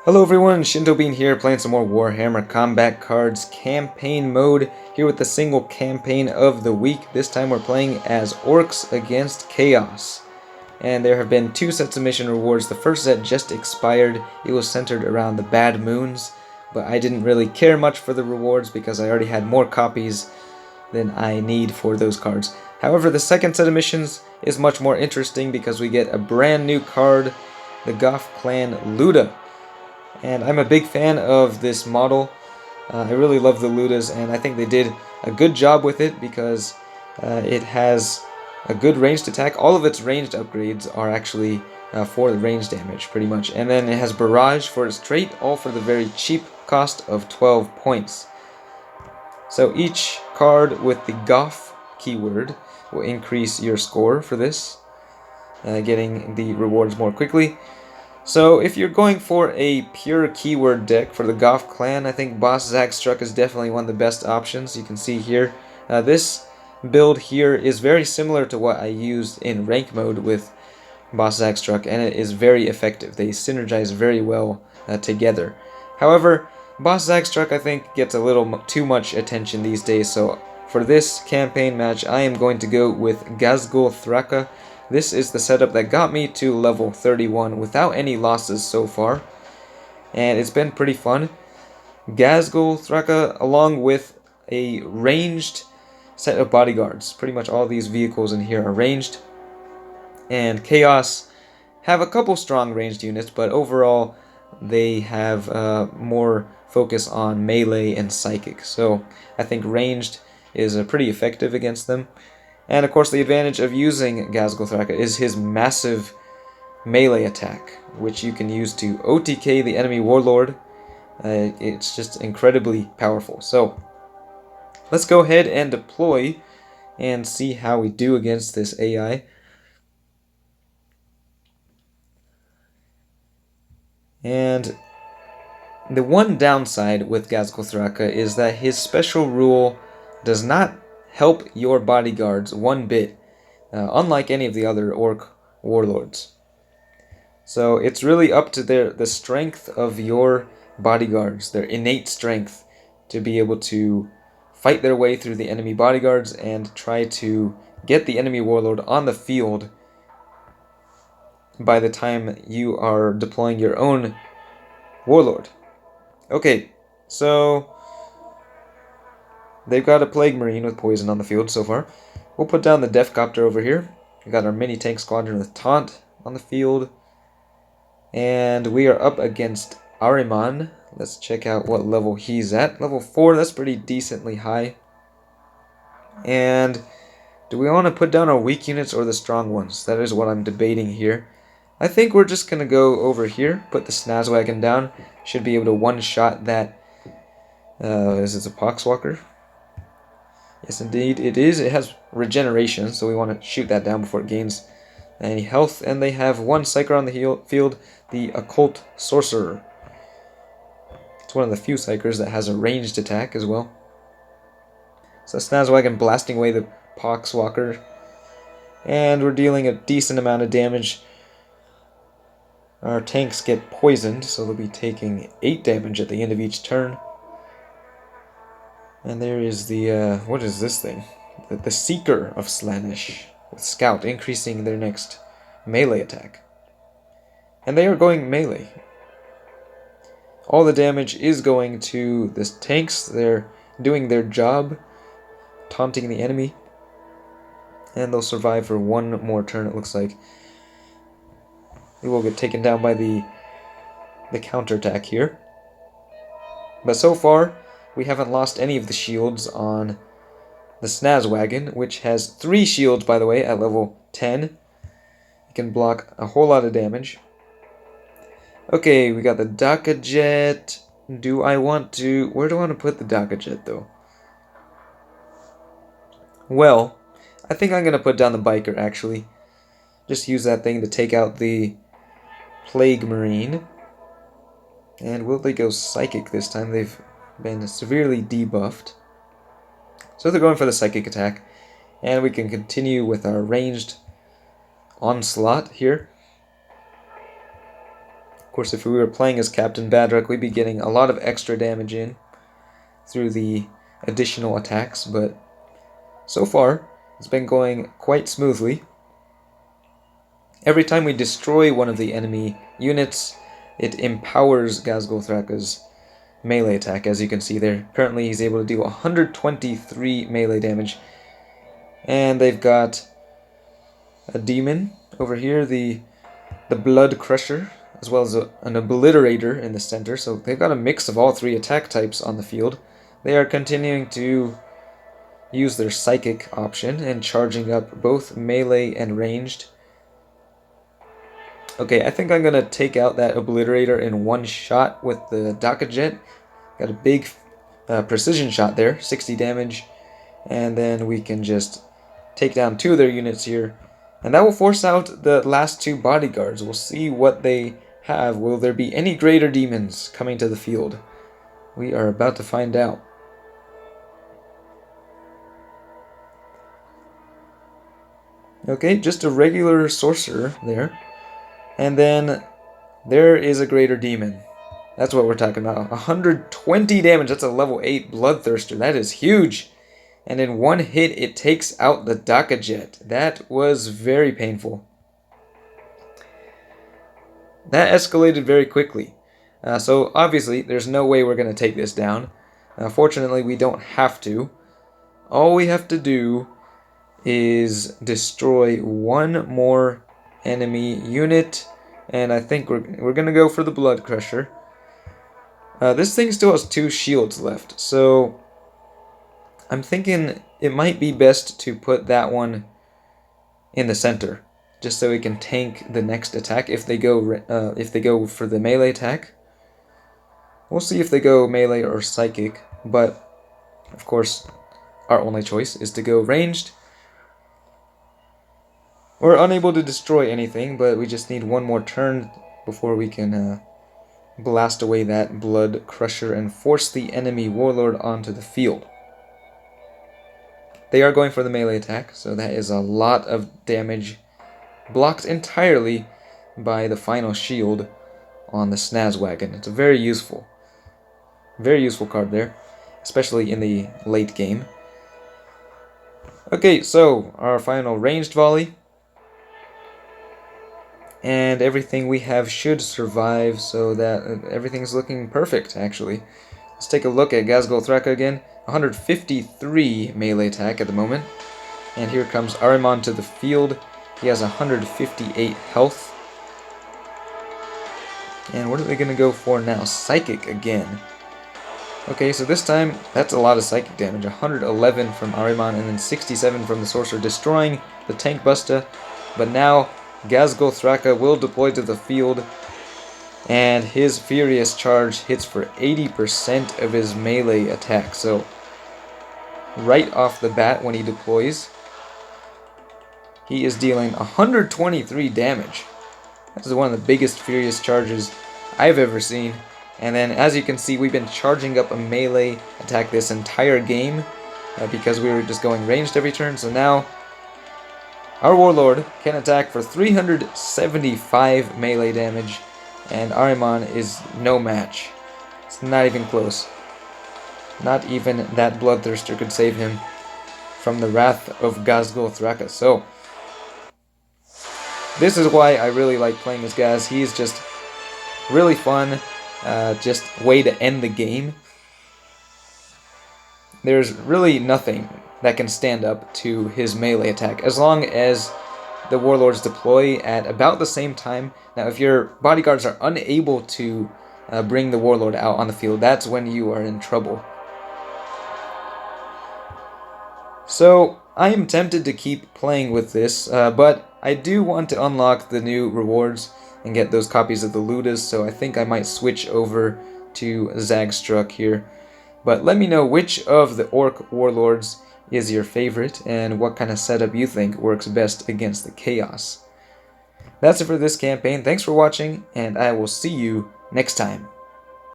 Hello everyone, Shinto Bean here, playing some more Warhammer Combat Cards campaign mode, here with the single campaign of the week. This time we're playing as Orcs against Chaos. And there have been two sets of mission rewards. The first set just expired. It was centered around the Bad Moons, but I didn't really care much for the rewards because I already had more copies than I need for those cards. However, the second set of missions is much more interesting because we get a brand new card, the Goth Clan Luda. And I'm a big fan of this model. I really love the Ludas, and I think they did a good job with it because it has a good ranged attack. All of its ranged upgrades are actually for the range damage, pretty much. And then it has Barrage for its trait, all for the very cheap cost of 12 points. So each card with the Goth keyword will increase your score for this, getting the rewards more quickly. So if you're going for a pure keyword deck for the Goth clan, I think Boss Ghazghkull is definitely one of the best options. You can see here, this build here is very similar to what I used in rank mode with Boss Ghazghkull, and it is very effective. They synergize very well together. However, Boss Ghazghkull I think gets a little too much attention these days, so for this campaign match I am going to go with Ghazghkull Thraka. This is the setup that got me to level 31 without any losses so far, and it's been pretty fun. Ghazghkull Thraka, along with a ranged set of bodyguards. Pretty much all these vehicles in here are ranged, and Chaos have a couple strong ranged units, but overall they have more focus on melee and psychic, so I think ranged is pretty effective against them. And of course the advantage of using Ghazghkull Thraka is his massive melee attack, which you can use to OTK the enemy warlord. It's just incredibly powerful. So let's go ahead and deploy and see how we do against this AI. And the one downside with Ghazghkull Thraka is that his special rule does not help your bodyguards one bit, unlike any of the other orc warlords. So it's really up to the strength of your bodyguards, their innate strength, to be able to fight their way through the enemy bodyguards and try to get the enemy warlord on the field by the time you are deploying your own warlord. Okay, so they've got a Plague Marine with poison on the field so far. We'll put down the Deathcopter over here. We've got our mini tank squadron with Taunt on the field. And we are up against Ahriman. Let's check out what level he's at. Level 4, that's pretty decently high. And do we want to put down our weak units or the strong ones? That is what I'm debating here. I think we're just going to go over here, put the Snazwagon down. Should be able to one-shot that. Is it a Poxwalker? Yes, indeed, it is. It has regeneration, so we want to shoot that down before it gains any health. And they have one Psyker on the field, the Occult Sorcerer. It's one of the few Psykers that has a ranged attack as well. So Snazwagon blasting away the Poxwalker. And we're dealing a decent amount of damage. Our tanks get poisoned, so they'll be taking 8 damage at the end of each turn. And there is the, what is this thing? The Seeker of Slaanesh, with Scout, increasing their next melee attack. And they are going melee. All the damage is going to the tanks. They're doing their job, taunting the enemy. And they'll survive for one more turn, it looks like. We will get taken down by the counterattack here. But so far, we haven't lost any of the shields on the Snazwagon, which has 3 shields, by the way, at level 10. It can block a whole lot of damage. Okay, we got the Daka Jet. Where do I want to put the Daka Jet, though? Well, I think I'm going to put down the Biker, actually. Just use that thing to take out the Plague Marine. And will they go Psychic this time? They've been severely debuffed. So they're going for the Psychic attack. And we can continue with our ranged onslaught here. Of course, if we were playing as Captain Badrock, we'd be getting a lot of extra damage in through the additional attacks, but so far, it's been going quite smoothly. Every time we destroy one of the enemy units, it empowers Ghazghkull Thraka's melee attack, as you can see there. Currently, he's able to deal 123 melee damage. And they've got a demon over here, the Blood Crusher, as well as an Obliterator in the center. So they've got a mix of all three attack types on the field. They are continuing to use their Psychic option and charging up both melee and ranged. Okay, I think I'm going to take out that Obliterator in one shot with the Daka Jet. Got a big precision shot there, 60 damage. And then we can just take down two of their units here. And that will force out the last two bodyguards. We'll see what they have. Will there be any greater demons coming to the field? We are about to find out. Okay, just a regular sorcerer there. And then there is a greater demon. That's what we're talking about. 120 damage. That's a level 8 Bloodthirster. That is huge. And in one hit, it takes out the Daka Jet. That was very painful. That escalated very quickly. So obviously, there's no way we're going to take this down. Fortunately, we don't have to. All we have to do is destroy one more enemy unit, and I think we're gonna go for the Blood Crusher. This thing still has 2 shields left, so I'm thinking it might be best to put that one in the center, just so we can tank the next attack if they go for the melee attack. We'll see if they go melee or psychic, but of course our only choice is to go ranged. We're unable to destroy anything, but we just need one more turn before we can blast away that Blood Crusher and force the enemy warlord onto the field. They are going for the melee attack, so that is a lot of damage blocked entirely by the final shield on the Snaz Wagon. It's a very useful card there, especially in the late game. Okay, so our final ranged volley. And everything we have should survive, so that everything's looking perfect, actually. Let's take a look at Ghazghkull Thraka again. 153 melee attack at the moment. And here comes Ahriman to the field. He has 158 health. And what are they going to go for now? Psychic again. Okay, so this time, that's a lot of psychic damage. 111 from Ahriman, and then 67 from the Sorcerer, destroying the Tank Busta. But now Ghazghkull Thraka will deploy to the field, and his Furious Charge hits for 80% of his melee attack. So, right off the bat when he deploys, he is dealing 123 damage. This is one of the biggest Furious Charges I've ever seen. And then, as you can see, we've been charging up a melee attack this entire game because we were just going ranged every turn. So now our warlord can attack for 375 melee damage, and Ahriman is no match. It's not even close. Not even that Bloodthirster could save him from the wrath of Ghazghkull Thraka. So, this is why I really like playing as Gaz. He's just really fun, just way to end the game. There's really nothing that can stand up to his melee attack, as long as the warlords deploy at about the same time. Now, if your bodyguards are unable to bring the warlord out on the field, that's when you are in trouble. So, I am tempted to keep playing with this, but I do want to unlock the new rewards and get those copies of the Ludas, so I think I might switch over to Ghazghkull here. But let me know which of the Orc warlords is your favorite, and what kind of setup you think works best against the Chaos. That's it for this campaign. Thanks for watching, and I will see you next time.